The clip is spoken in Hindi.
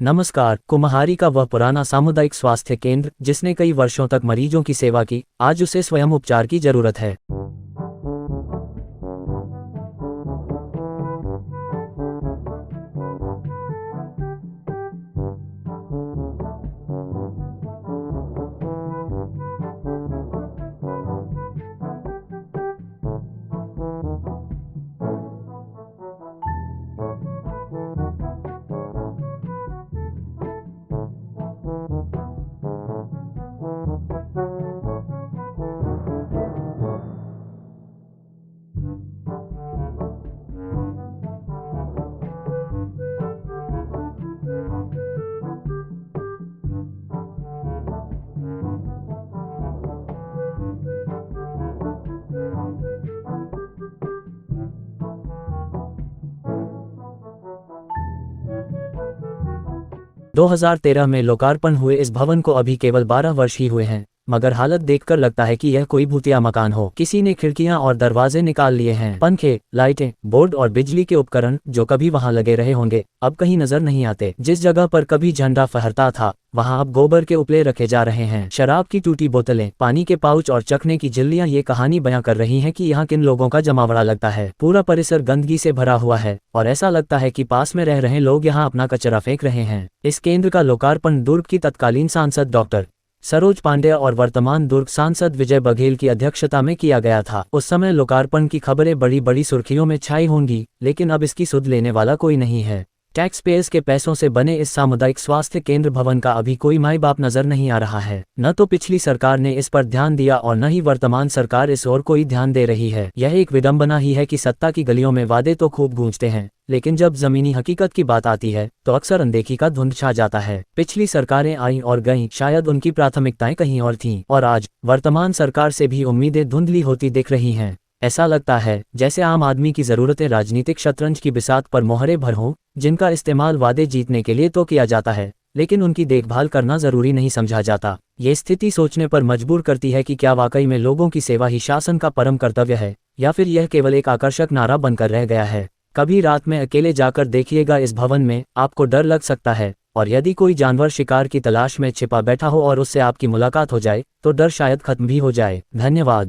नमस्कार। कुम्हारी का वह पुराना सामुदायिक स्वास्थ्य केंद्र जिसने कई वर्षों तक मरीजों की सेवा की, आज उसे स्वयं उपचार की जरूरत है। - 2013 में लोकार्पण हुए इस भवन को अभी केवल 12 वर्ष ही हुए हैं, मगर हालत देखकर लगता है कि यह कोई भूतिया मकान हो। किसी ने खिड़कियां और दरवाजे निकाल लिए हैं। पंखे, लाइटें, बोर्ड और बिजली के उपकरण जो कभी वहां लगे रहे होंगे, अब कहीं नजर नहीं आते। जिस जगह पर कभी झंडा फहरता था, वहां अब गोबर के उपले रखे जा रहे हैं। शराब की टूटी बोतलें, पानी के पाउच और चखने की झिल्लियां ये कहानी बयां कर रही हैं कि यहाँ किन लोगों का जमावड़ा लगता है। पूरा परिसर गंदगी से भरा हुआ है और ऐसा लगता है कि पास में रह रहे लोग यहाँ अपना कचरा फेंक रहे हैं। इस केंद्र का लोकार्पण दुर्ग की तत्कालीन सांसद डॉक्टर सरोज पांड्या और वर्तमान दुर्ग सांसद विजय बघेल की अध्यक्षता में किया गया था। उस समय लोकार्पण की खबरें बड़ी बड़ी सुर्खियों में छाई होंगी, लेकिन अब इसकी सुध लेने वाला कोई नहीं है। टैक्स पेयर्स के पैसों से बने इस सामुदायिक स्वास्थ्य केंद्र भवन का अभी कोई माई बाप नजर नहीं आ रहा है। न तो पिछली सरकार ने इस पर ध्यान दिया और न ही वर्तमान सरकार इस ओर कोई ध्यान दे रही है। यह एक विडंबना ही है कि सत्ता की गलियों में वादे तो खूब गूंजते हैं, लेकिन जब जमीनी हकीकत की बात आती है तो अक्सर अनदेखी का धुंध छा जाता है। पिछली सरकारें आईं और गईं, शायद उनकी प्राथमिकताएं कहीं और थीं, और आज वर्तमान सरकार से भी उम्मीदें धुंधली होती दिख रही हैं। ऐसा लगता है जैसे आम आदमी की जरूरतें राजनीतिक शतरंज की बिसात पर मोहरे भर हों, जिनका इस्तेमाल वादे जीतने के लिए तो किया जाता है, लेकिन उनकी देखभाल करना जरूरी नहीं समझा जाता। ये स्थिति सोचने पर मजबूर करती है कि क्या वाकई में लोगों की सेवा ही शासन का परम कर्तव्य है, या फिर यह केवल एक आकर्षक नारा बनकर रह गया है। कभी रात में अकेले जाकर देखिएगा इस भवन में, आपको डर लग सकता है, और यदि कोई जानवर शिकार की तलाश में छिपा बैठा हो और उससे आपकी मुलाकात हो जाए तो डर शायद खत्म भी हो जाए। धन्यवाद।